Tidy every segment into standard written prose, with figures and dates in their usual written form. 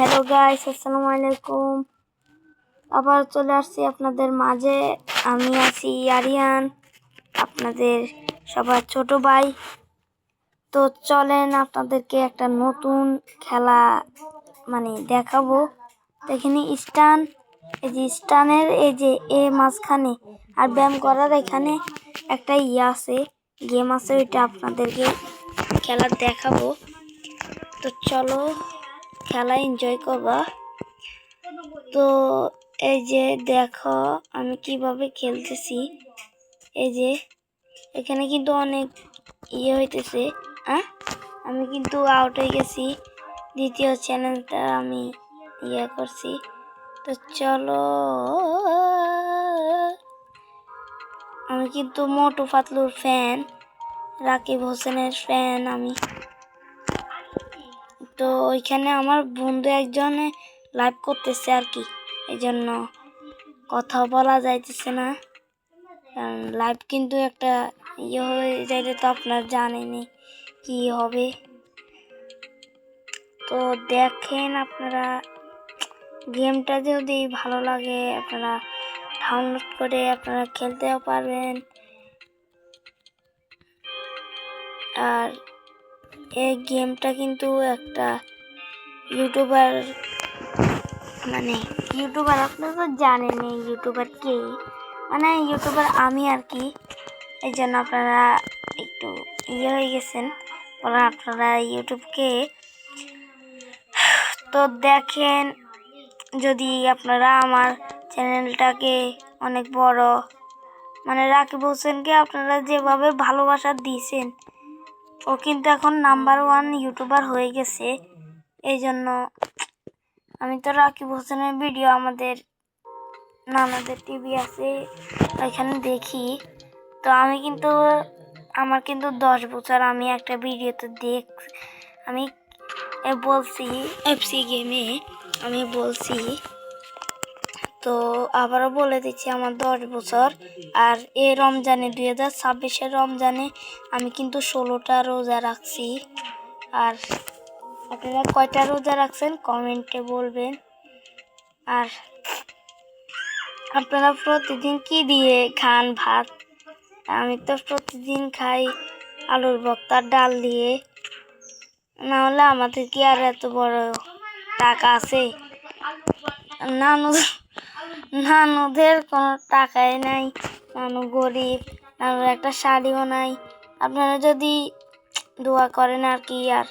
Hello guys, আসসালামু আলাইকুম। আবার চলে আসছি আপনাদের মাঝে। আমি আছি আরিয়ান, আপনাদের সবার ছোট ভাই। তো চলেন আপনাদেরকে একটা নতুন খেলা দেখাবো। এখানে স্টান, এই যে স্টানের এই যে মাঝখানে আর ব্যায়াম করার এখানে একটা আছে, গেম আছে, ওইটা আপনাদেরকে খেলা দেখাবো। তো চলো খেলা এনজয় করবা। তো এই যে দেখো আমি কিভাবে খেলতেছি। এই যে এখানে কিন্তু অনেক হইতেছে। আমি কিন্তু আউট হয়ে গেছি, দ্বিতীয় চ্যানেলটা আমি করছি। তো চলো, আমি কিন্তু মোটু পাতলুর ফ্যান, রাকিব হোসেনের ফ্যান আমি। তো ওইখানে আমার বন্ধু একজনে লাইভ করতেছে আর কি, এই জন্য কথা বলা যাইতেছে না। কারণ লাইভ কিন্তু একটা হয়ে যাইলে তো আপনার জানেনি কি হবে। তো দেখেন, আপনারা গেমটা যদি ভালো লাগে আপনারা ডাউনলোড করে আপনারা খেলতেও পারবেন। আর এই গেমটা কিন্তু একটা ইউটিউবার আপনারা তো জানেন এই ইউটিউবার কে, ইউটিউবার আমি আর কি। এই জন্য আপনারা একটু হয়ে গেছেন, বলেন আপনারা ইউটিউবকে। তো দেখেন, যদি আপনারা আমার চ্যানেলটাকে অনেক বড় রাকিব হোসেনকে আপনারা যেভাবে ভালোবাসা দিয়েছেন, ও কিন্তু এখন নাম্বার 1 ইউটিউবার হয়ে গেছে। এই জন্য আমি তো রাকিব হোসেনের ভিডিও আমাদের নানাদের টিভি আছে ওইখানে দেখি। তো আমি কিন্তু আমার কিন্তু 10 বছর আমি একটা ভিডিওতে আমি বলছি এফসি গেমে আমি বলছি। তো আবারও বলে দিচ্ছি, আমার 10 বছর। আর এই রমজানে 2026-এর রমজানে আমি কিন্তু 16টা রোজা রাখছি। আর আপনারা কয়টা রোজা রাখছেন কমেন্টে বলবেন। আর আপনারা প্রতিদিন কি দিয়ে খান ভাত? আমি তো প্রতিদিন খাই আলুর ভর্তা ডাল দিয়ে। না হলে আমাদের কি আর এত বড় টাকা আছে? নানুদের কোনো টাকাই নাই, নানু গরিব, নানুর একটা শাড়িও নাই। আপনারা যদি দোয়া করেন আর কি, আর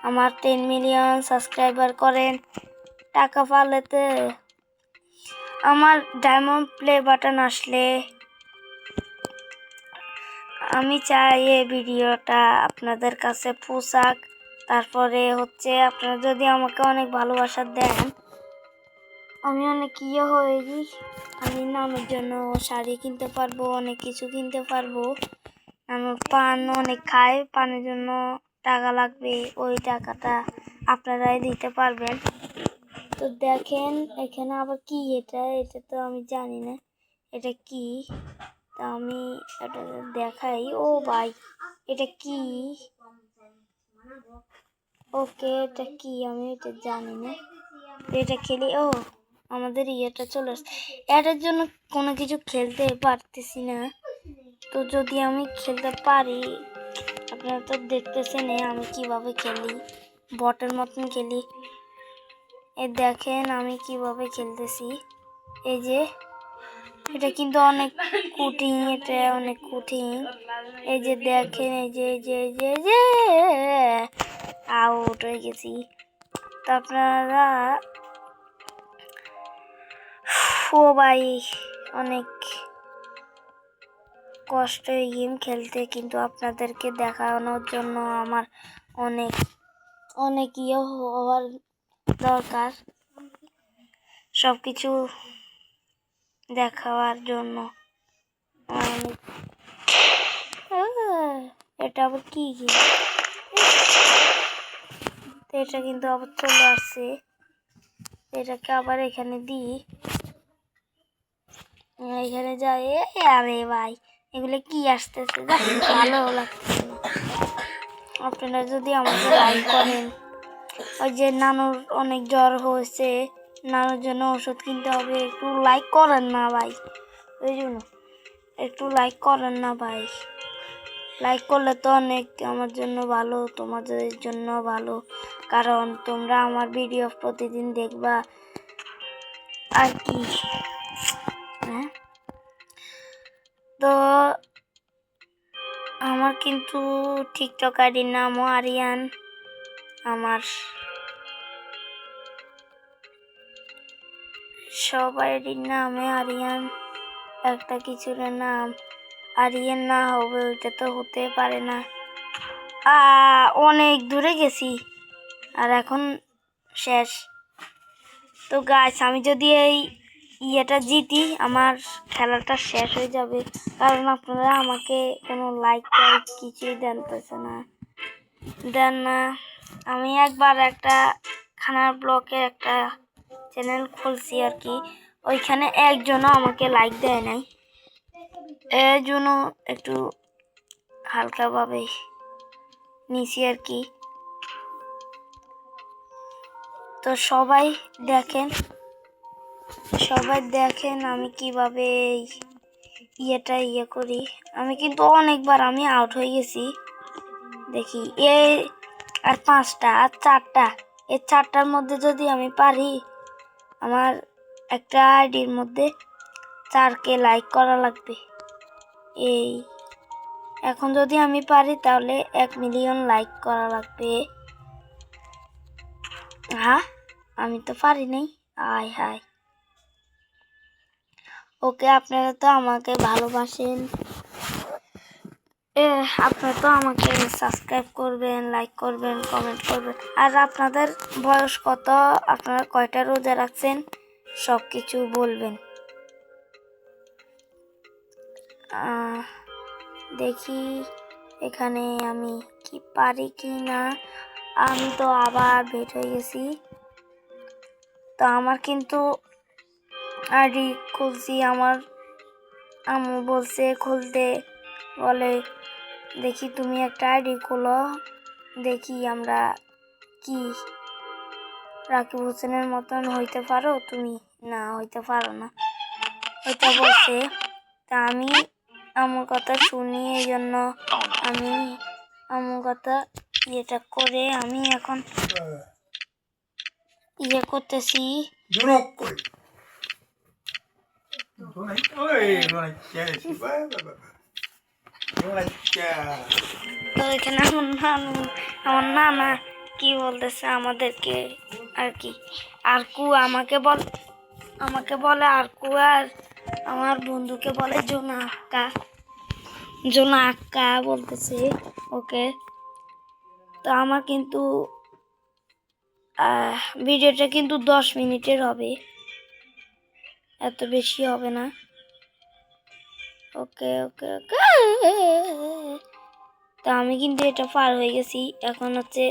আমার 10 মিলিয়ন সাবস্ক্রাইবার করেন, টাকা পালেতে আমার ডায়মন্ড প্লে বাটন আসলে আমি চাই এই ভিডিওটা আপনাদের কাছে পৌঁছাক। তারপরে হচ্ছে আপনারা যদি আমাকে অনেক ভালোবাসা দেন, আমি অনেক হয়ে গেছি। আমি নানুর জন্য শাড়ি কিনতে পারবো, অনেক কিছু কিনতে পারবো। নানুর পান অনেক খায়, পানের জন্য টাকা লাগবে, ওই টাকাটা আপনারাই দিতে পারবেন। তো দেখেন এখানে আবার কি, এটা তো আমি জানি না এটা কি। তা আমি এটা দেখাই। ও ভাই, এটা কি? ওকে, এটা কি আমি এটা জানি না। এটা খেলি, আমাদের ইয়েটা চলে আসছে। এটার জন্য কোনো কিছু খেলতে পারতেছি না। তো যদি আমি খেলতে পারি, আপনারা তো দেখতেছেন আমি কিভাবে খেলি, বটের মতন খেলি। দেখেন আমি কিভাবে খেলতেছি। এই যে এটা কিন্তু অনেক কঠিন, এটা অনেক কঠিন। এই যে দেখেন, এই যে এই যে এই যে এই যে আউট হয়ে গেছি। তো আপনারা ভাই অনেক কষ্ট এই গেম খেলতে, কিন্তু আপনাদেরকে দেখানোর জন্য আমার অনেক অনেক হওয়ার দরকার, সব কিছু দেখাবার জন্য। এটা আবার কি গেম? এটা কিন্তু আবার চলে আসছে। এটাকে আবার এখানে দিই, এখানে যাই। আরে ভাই, এগুলো কি আসতেছে, ভালো লাগতেছে না। আপনারা যদি আমাকে লাইক করেন, ওই যে নানুর অনেক জ্বর হয়েছে, নানুর জন্য ওষুধ কিনতে হবে। একটু লাইক করেন না ভাই, ওই জন্য একটু লাইক করেন না ভাই। লাইক করলে তো অনেক আমার জন্য ভালো, তোমাদের জন্য ভালো, কারণ তোমরা আমার ভিডিও প্রতিদিন দেখবা আর কি। হ্যাঁ, তো আমার কিন্তু টিকটক আইডির নামও আরিয়ান। আমার সব আইডির নামে আরিয়ান, একটা কিছুর নাম আরিয়ান না হবে ওইটা তো হতে পারে না। অনেক দূরে গেছি আর এখন শেষ। তো গাইস, আমি যদি এই ইয়েটা জিতি আমার খেলাটা শেষ হয়ে যাবে, কারণ আপনারা আমাকে কোনো লাইক টাইক কিছুই দেন না। আমি একবার একটা খানার ব্লকে একটা চ্যানেল খুলছি আর কি, ওইখানে একজনও আমাকে লাইক দেয় নাই, এর জন্য একটু হালকাভাবে নিছি আর কি। তো সবাই দেখেন আমি কিভাবে ইয়ে করি। আমি কিন্তু অনেকবার আমি আউট হয়ে গেছি। দেখি আর 5টা আর 4টা, এই 4টার মধ্যে যদি আমি পারি, আমার একটা আইডির মধ্যে 4কে লাইক করা লাগবে। এখন যদি আমি পারি তাহলে 1 মিলিয়ন লাইক করা লাগবে। হ্যাঁ, আমি তো পারি নাই। হায়, ওকে, আপনারা তো আমাকে ভালোবাসেন, আপনারা তো আমাকে সাবস্ক্রাইব করবেন, লাইক করবেন, কমেন্ট করবেন। আর আপনাদের বয়স কত, আপনারা কয়টা রোজা রাখছেন, সব কিছু বলবেন। দেখি এখানে আমি কি পারি কি না। আমি তো আবার বের হয়ে গেছি। তো আমার কিন্তু আইডি খুলছি, আমার আম্মু বলছে খুলতে, বলে দেখি তুমি একটা আইডি খোলো, দেখি আমরা কি রাকিব হোসেনের মতন হইতে পারো তুমি, না হইতে পারো না, ওইটা বলছে। তা আমি আম্মুর কথা শুনি, এই জন্য আমি আম্মুর কথা ইয়েটা করে আমি এখন ইয়ে করতেছি। তো এখানে আমার নানা কি বলতেছে আমাদেরকে আর কি, আরকু আমাকে বলে আরকু, আর আমার বন্ধুকে বলে জোনা আক্কা বলতেছে। ওকে, তো আমার কিন্তু ভিডিওটা কিন্তু 10 মিনিটের হবে, এত বেশি হবে না। ওকে, তো আমি কিন্তু এটা পার হয়ে গেছি। এখন হচ্ছে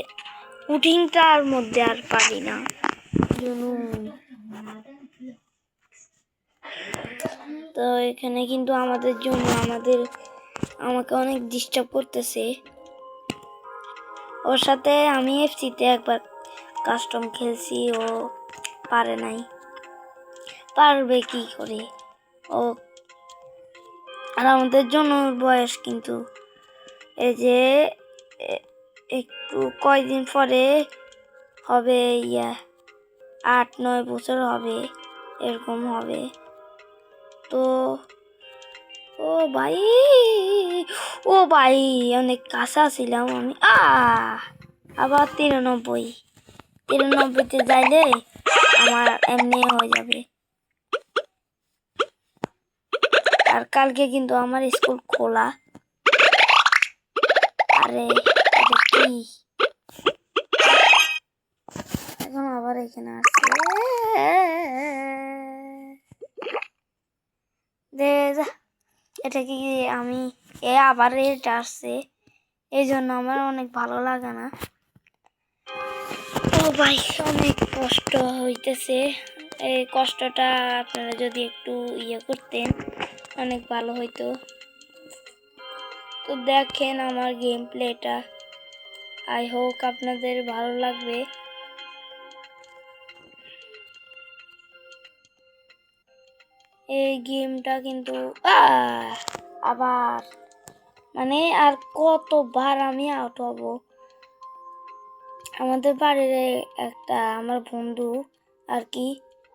পুটিংটার মধ্যে আর পারি না। তো এখানে কিন্তু আমাদের জন্য আমাকে অনেক ডিস্টার্ব করতেছে। ওর সাথে আমি এফসিতে একবার কাস্টম খেলছি, ও পারে নাই, পারবে কি করে ও। আর আমাদের জন্য বয়স কিন্তু এই যে একটু কয়দিন পরে হবে 8-9 বছর হবে, এরকম হবে। তো ও ভাই অনেক কাছে ছিলাম আমি। আবার 93তে যাইলে আমার এমনি হয়ে যাবে। আর কালকে কিন্তু আমার স্কুল খোলা। আরে কি এখন আবার এখানে আসছে, এটা কি আমি আবার এটা আসছে, এই জন্য আমার অনেক ভালো লাগে না। ও ভাই, অনেক কষ্ট হইতেছে। এই কষ্টটা আপনারা যদি একটু ইয়ে করতেন অনেক ভালো হইতো। তো দেখেন আমার গেম প্লেটা, আই হোপ আপনাদের ভালো লাগবে। এই গেমটা কিন্তু আবার মানে আর কতবার আমি আউট হব। আমাদের বাড়ির একটা আমার বন্ধু আর কি,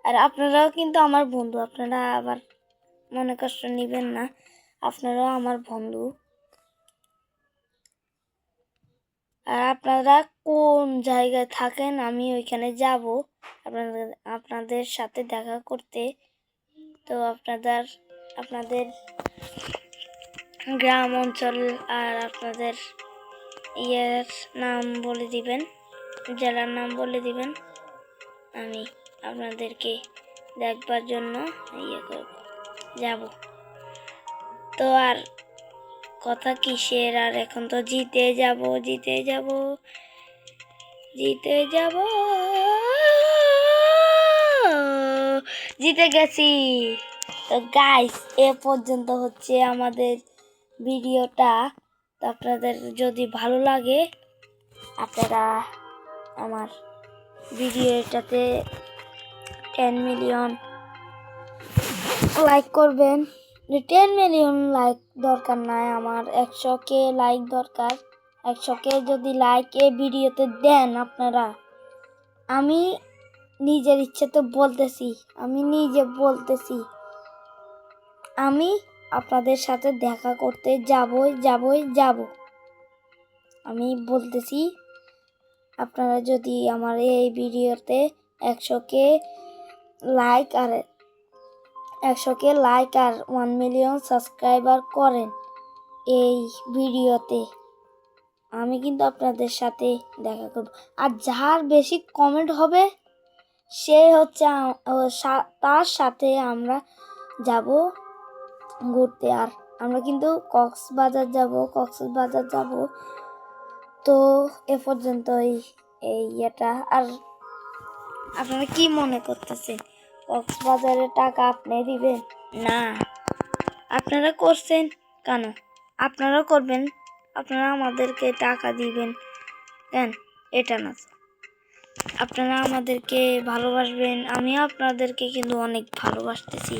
আর আপনারাও কিন্তু আমার বন্ধু, আপনারা আবার মনে কষ্ট নেবেন না, আপনারাও আমার বন্ধু। আর আপনারা কোন জায়গায় থাকেন আমি ওইখানে যাব আপনাদের সাথে দেখা করতে। তো আপনাদের গ্রাম অঞ্চল আর আপনাদের ইয়ের নাম বলে দিবেন, জেলার নাম বলে দিবেন, আমি আপনাদেরকে দেখবার জন্য যাব। তো আর কথা কিসের, আর এখন তো জিতে যাব। জিতে গেছি। তো গাইস, এ পর্যন্ত হচ্ছে আমাদের ভিডিওটা। তো আপনাদের যদি ভালো লাগে আপনারা আমার ভিডিওটাতে 10 মিলিয়ন লাইক করবেন। 10 মিলিয়ন লাইক দরকার নাই, আমার 100K লাইক দরকার। 100K যদি লাইক এই ভিডিওতে দেন আপনারা, আমি নিজের ইচ্ছেতে বলতেছি, আমি আপনাদের সাথে দেখা করতে যাব। আমি বলতেছি, আপনারা যদি আমার এই ভিডিওতে 100K লাইক আর 1 মিলিয়ন সাবস্ক্রাইবার করেন এই ভিডিওতে, আমি কিন্তু আপনাদের সাথে দেখা করব। আর যার বেশি কমেন্ট হবে সে হচ্ছে তার সাথে আমরা যাব ঘুরতে। আর আমরা কিন্তু কক্সবাজার যাব। তো এ পর্যন্তই এই এটা। আর আপনারা কি মনে করতেছেন কক্সবাজারের টাকা আপনি দিবেন? না, আপনারা করছেন কেন? আপনারা করবেন, আপনারা আমাদেরকে টাকা দিবেন কেন? এটা না, আপনারা আমাদেরকে ভালোবাসবেন, আমিও আপনাদেরকে কিন্তু অনেক ভালোবাসতেছি।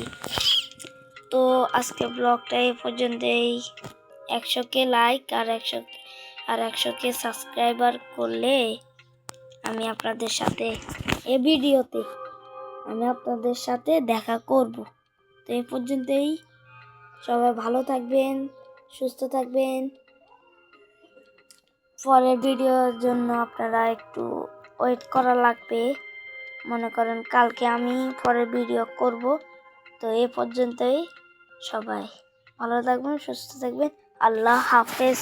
তো আজকে ব্লগটা এই পর্যন্তই। 100K লাইক আর 100K সাবস্ক্রাইবার করলে আমি আপনাদের সাথে এই ভিডিওতে আপনাদের সাথে দেখা করব। তো এই পর্যন্তই, সবাই ভালো থাকবেন, সুস্থ থাকবেন। পরের ভিডিওর জন্য আপনারা একটু ওয়েট করা লাগবে, মনে করেন কালকে আমি পরের ভিডিও করব। তো এই পর্যন্তই, সবাই ভালো থাকবেন, সুস্থ থাকবেন। আল্লাহ হাফেজ।